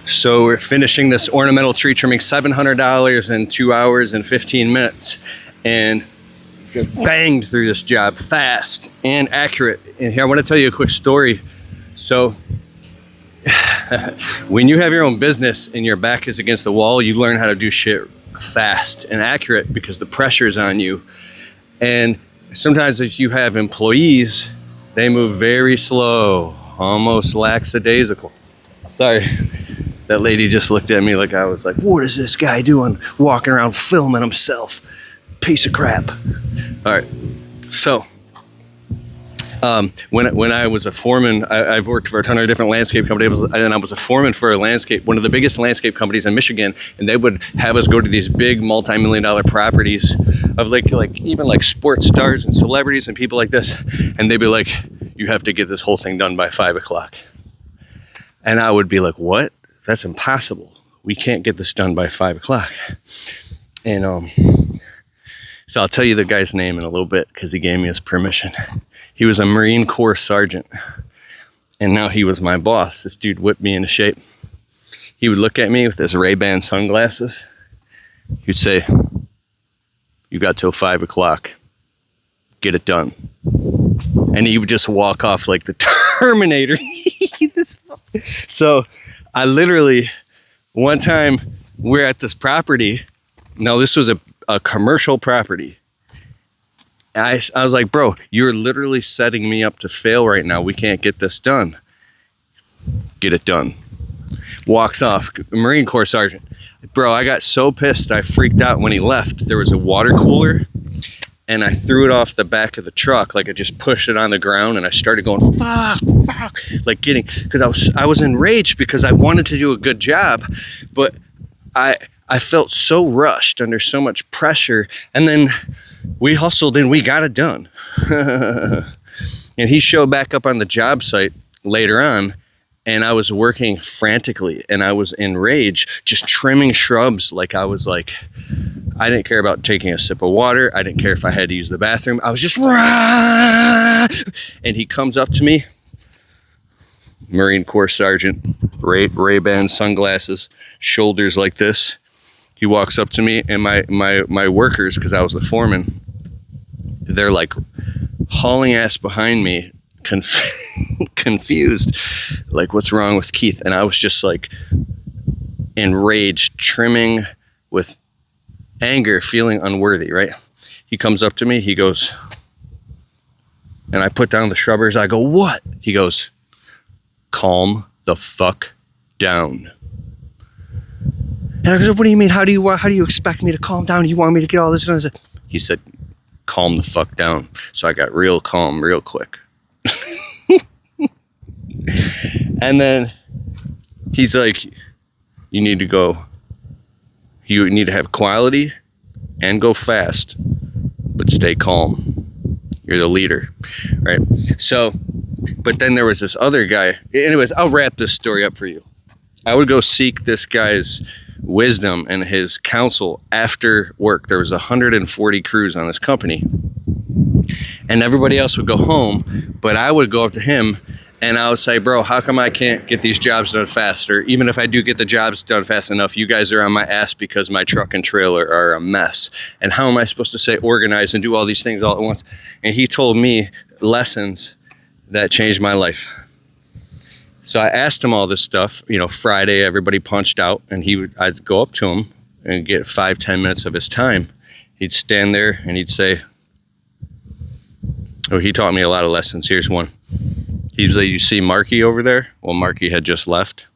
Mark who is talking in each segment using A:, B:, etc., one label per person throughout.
A: So we're finishing this ornamental tree trimming, $700 in 2 hours and 15 minutes. And banged through this job fast and accurate. And here I want to tell you a quick story. So when you have your own business and your back is against the wall, you learn how to do shit fast and accurate because the pressure is on you. And sometimes if you have employees, they move very slow, almost lackadaisical. Sorry, that lady just looked at me like I was like, what is this guy doing walking around filming himself? Piece of crap. All right, so when I was a foreman, I've worked for a ton of different landscape companies, and I was a foreman for one of the biggest landscape companies in Michigan, and they would have us go to these big multi-million-dollar properties of like even like sports stars and celebrities and people like this, and they'd be like, you have to get this whole thing done by 5 o'clock. And I would be like, what? That's impossible. We can't get this done by 5 o'clock. And so I'll tell you the guy's name in a little bit because he gave me his permission. He was a Marine Corps sergeant, and now he was my boss. This dude whipped me into shape. He would look at me with his Ray-Ban sunglasses. He'd say, you got till 5 o'clock. Get it done. And he would just walk off like the Terminator. So I literally, one time we're at this property. Now this was a commercial property. I was like, bro, you're literally setting me up to fail right now. We can't get this done. Get it done. Walks off. Marine Corps sergeant. Bro, I got so pissed. I freaked out when he left. There was a water cooler, and I threw it off the back of the truck. Like I just pushed it on the ground, and I started going, fuck, like because I was enraged because I wanted to do a good job, but I felt so rushed under so much pressure, and then we hustled and we got it done. And he showed back up on the job site later on, and I was working frantically, and I was enraged, just trimming shrubs. Like I didn't care about taking a sip of water. I didn't care if I had to use the bathroom. I was just, rah! And he comes up to me, Marine Corps sergeant, Ray-Ban sunglasses, shoulders like this. He walks up to me, and my workers, because I was the foreman, they're like hauling ass behind me, confused, like, what's wrong with Keith? And I was just like enraged, trimming with anger, feeling unworthy, right? He comes up to me, he goes, and I put down the shrubbers. I go, what? He goes, calm the fuck down. And I go, what do you mean? How do you expect me to calm down? You want me to get all this done? He said, calm the fuck down. So I got real calm real quick. And then he's like, you need to have quality and go fast, but stay calm. You're the leader, right? So, but then there was this other guy. Anyways, I'll wrap this story up for you. I would go seek this guy's wisdom and his counsel after work. There was 140 crews on this company, and everybody else would go home, but I would go up to him and I would say, bro, how come I can't get these jobs done faster? Even if I do get the jobs done fast enough, you guys are on my ass because my truck and trailer are a mess. And how am I supposed to say organize and do all these things all at once? And he told me lessons that changed my life. So I asked him all this stuff. Friday, everybody punched out, and I'd go up to him and get 5-10 minutes of his time. He'd stand there and he'd say, he taught me a lot of lessons. Here's one. He's like, you see Marky over there? Well, Marky had just left.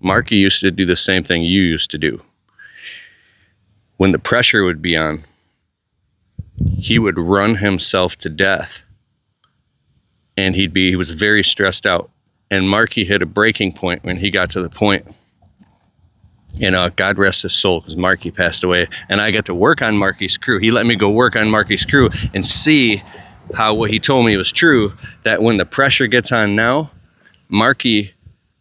A: Marky used to do the same thing you used to do. When the pressure would be on, he would run himself to death, and he was very stressed out. And Marky hit a breaking point when he got to the point. God rest his soul, because Marky passed away. And I got to work on Marky's crew. He let me go work on Marky's crew and see how what he told me was true, that when the pressure gets on now, Marky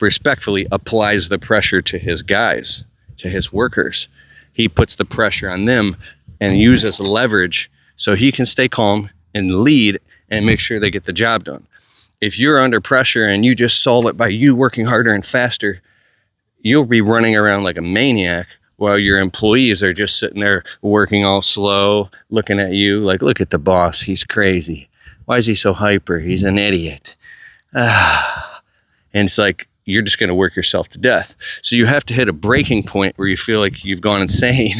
A: respectfully applies the pressure to his guys, to his workers. He puts the pressure on them and uses leverage so he can stay calm and lead and make sure they get the job done. If you're under pressure and you just solve it by you working harder and faster, you'll be running around like a maniac while your employees are just sitting there working all slow, looking at you like, look at the boss, he's crazy. Why is he so hyper? He's an idiot. And it's like, you're just going to work yourself to death. So you have to hit a breaking point where you feel like you've gone insane.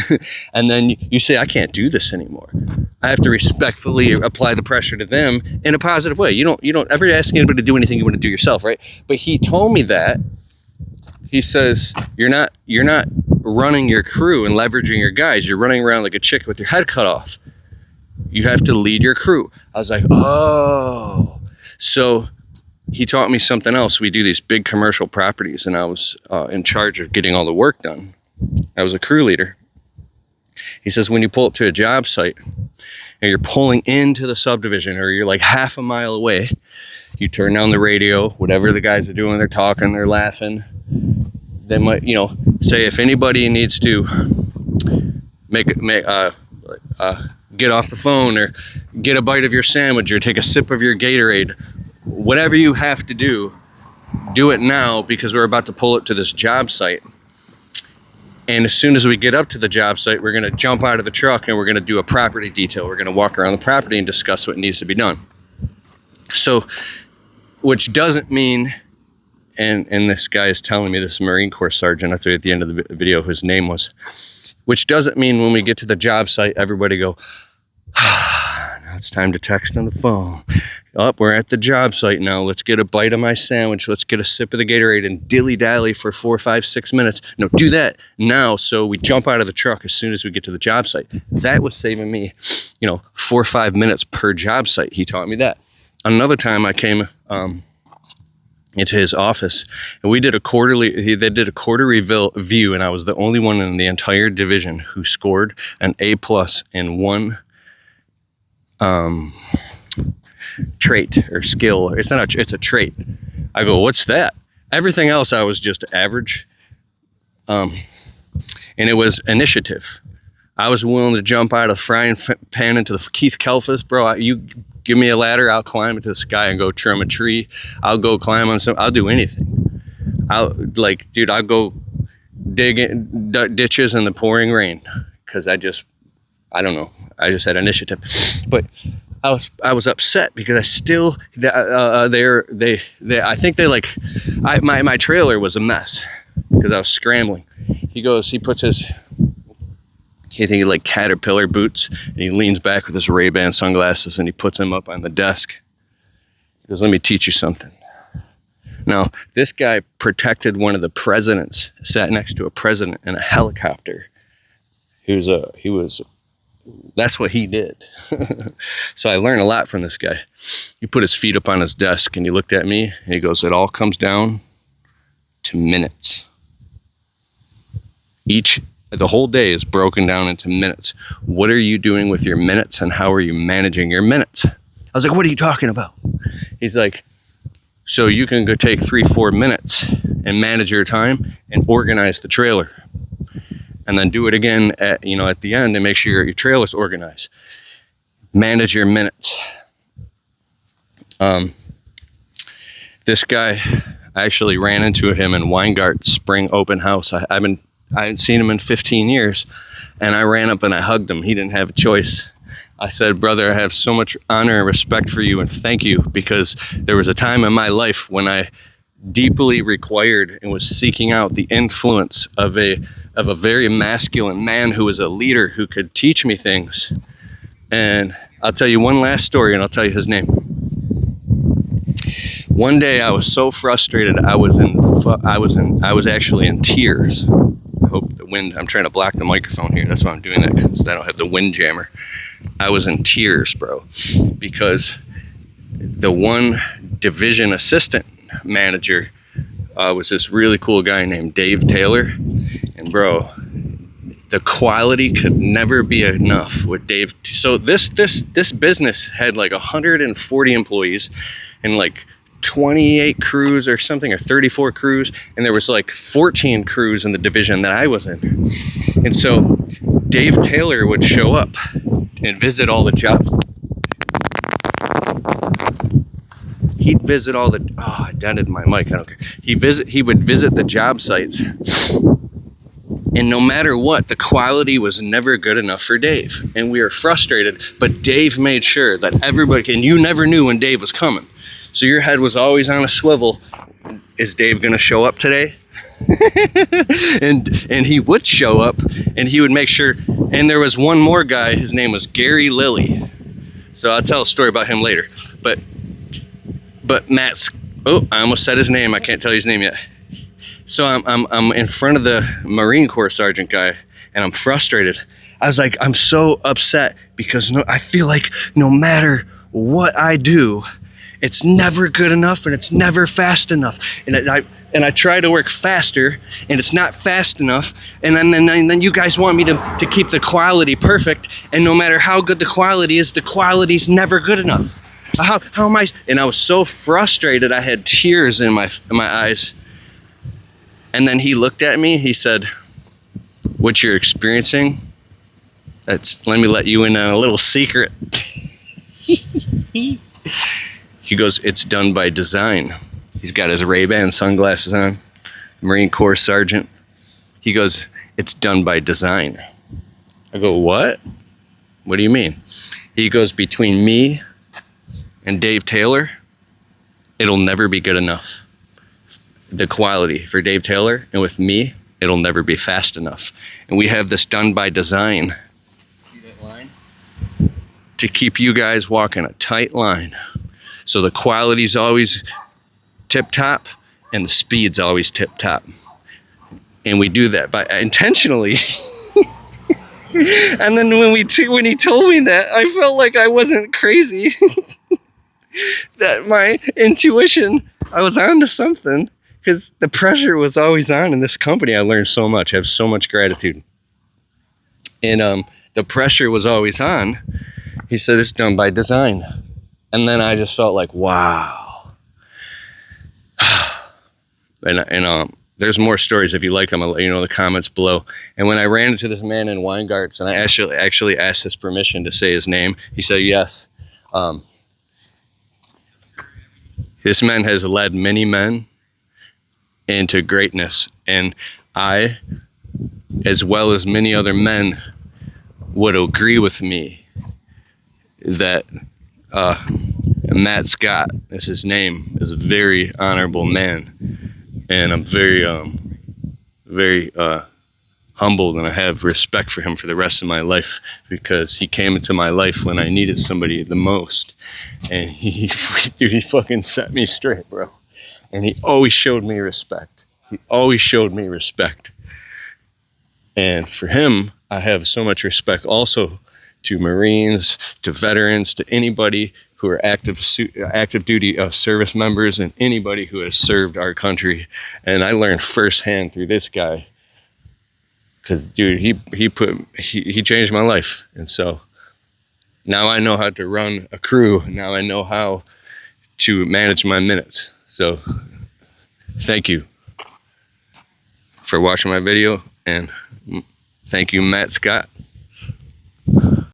A: And then you say, I can't do this anymore. I have to respectfully apply the pressure to them in a positive way. You don't ever ask anybody to do anything you want to do yourself, right? But he told me that. He says, you're not running your crew and leveraging your guys. You're running around like a chick with your head cut off. You have to lead your crew. I was like, oh. So he taught me something else. We do these big commercial properties, and I was in charge of getting all the work done. I was a crew leader. He says, when you pull up to a job site and you're pulling into the subdivision, or you're like half a mile away, you turn down the radio, whatever the guys are doing, they're talking, they're laughing. They might, say if anybody needs to get off the phone, or get a bite of your sandwich, or take a sip of your Gatorade, whatever you have to do it now, because we're about to pull it to this job site. And as soon as we get up to the job site, we're going to jump out of the truck and we're going to do a property detail. We're going to walk around the property and discuss what needs to be done. So, which doesn't mean, and this guy is telling me, this Marine Corps sergeant, I tell you at the end of the video whose name was, which doesn't mean when we get to the job site, everybody go, now it's time to text on the phone. We're at the job site now. Let's get a bite of my sandwich. Let's get a sip of the Gatorade and dilly-dally for 4, 5, 6 minutes. No, do that now, so we jump out of the truck as soon as we get to the job site. That was saving me, 4 or 5 minutes per job site. He taught me that. Another time I came into his office, and we did a quarterly, they did a quarterly review, and I was the only one in the entire division who scored an A+ in one trait or skill. It's a trait. I go, what's that? Everything else I was just average. And it was initiative. I was willing to jump out of the frying pan into the Keith Kelfus, bro. You give me a ladder, I'll climb into the sky and go trim a tree. I'll go climb on I'll do anything. I'll go dig in ditches in the pouring rain, because I don't know. I just had initiative. But I was upset because I still I think my trailer was a mess because I was scrambling. He puts his Caterpillar boots, and he leans back with his Ray-Ban sunglasses, and he puts them up on the desk. He goes, let me teach you something. Now, this guy protected one of the presidents, sat next to a president in a helicopter. That's what he did. So I learned a lot from this guy. He put his feet up on his desk, and he looked at me, and he goes, it all comes down to minutes. The whole day is broken down into minutes. What are you doing with your minutes, and how are you managing your minutes? I was like, what are you talking about? He's like, so you can go take 3-4 minutes and manage your time and organize the trailer. And then do it again at the end and make sure your trailer's organized. Manage your minutes. This guy, I actually ran into him in Weingart's spring open house. I hadn't seen him in 15 years, and I ran up and I hugged him. He didn't have a choice. I said, brother, I have so much honor and respect for you, and thank you, because there was a time in my life when I deeply required and was seeking out the influence of a very masculine man who was a leader, who could teach me things. And I'll tell you one last story, and I'll tell you his name. One day I was so frustrated, I was actually in tears. I hope the wind, I'm trying to block the microphone here. That's why I'm doing that, because I don't have the wind jammer. I was in tears, bro, because the one division assistant manager was this really cool guy named Dave Taylor. And bro, the quality could never be enough with Dave. So this business had like 140 employees and like 28 crews or something, or 34 crews, and there was like 14 crews in the division that I was in. And so Dave Taylor would show up and visit all the jobs. he'd visit all the, oh, I dented my mic, I don't care. He would visit the job sites, and no matter what, the quality was never good enough for Dave. And we were frustrated, but Dave made sure that everybody, and you never knew when Dave was coming. So your head was always on a swivel. Is Dave gonna show up today? and he would show up, and he would make sure. And there was one more guy, his name was Gary Lilly. So I'll tell a story about him later. But Matt's, oh, I almost said his name. I can't tell you his name yet. So I'm in front of the Marine Corps sergeant guy, and I'm frustrated. I was like, I'm so upset because I feel like no matter what I do, it's never good enough and it's never fast enough. And I try to work faster, and it's not fast enough. And then you guys want me to keep the quality perfect, and no matter how good the quality is, the quality's never good enough. How am I? And I was so frustrated, I had tears in my eyes. And then he looked at me, he said, what you're experiencing, let me let you in on a little secret. He goes, it's done by design. He's got his Ray-Ban sunglasses on, Marine Corps sergeant. He goes, it's done by design. I go, what? What do you mean? He goes, between me and Dave Taylor, it'll never be good enough. The quality for Dave Taylor, and with me, it'll never be fast enough. And we have this done by design. See that line? To keep you guys walking a tight line. So the quality's always tip top and the speed's always tip top. And we do that by intentionally. And then when he told me that, I felt like I wasn't crazy. That my intuition, I was onto something. Because the pressure was always on in this company. I learned so much. I have so much gratitude. And the pressure was always on. He said, it's done by design. And then I just felt like, wow. and there's more stories. If you like them, I'll let you know in the comments below. And when I ran into this man in Weingarts, and I actually asked his permission to say his name, he said yes. This man has led many men into greatness, and I, as well as many other men, would agree with me that Matt Scott, is his name, is a very honorable man, and I'm very humbled, and I have respect for him for the rest of my life, because he came into my life when I needed somebody the most, and he fucking set me straight, bro. And he always showed me respect. He always showed me respect. And for him, I have so much respect also to Marines, to veterans, to anybody who are active duty service members, and anybody who has served our country. And I learned firsthand through this guy, because dude, he changed my life. And so now I know how to run a crew. Now I know how to manage my minutes. So thank you for watching my video, and thank you, Matt Scott.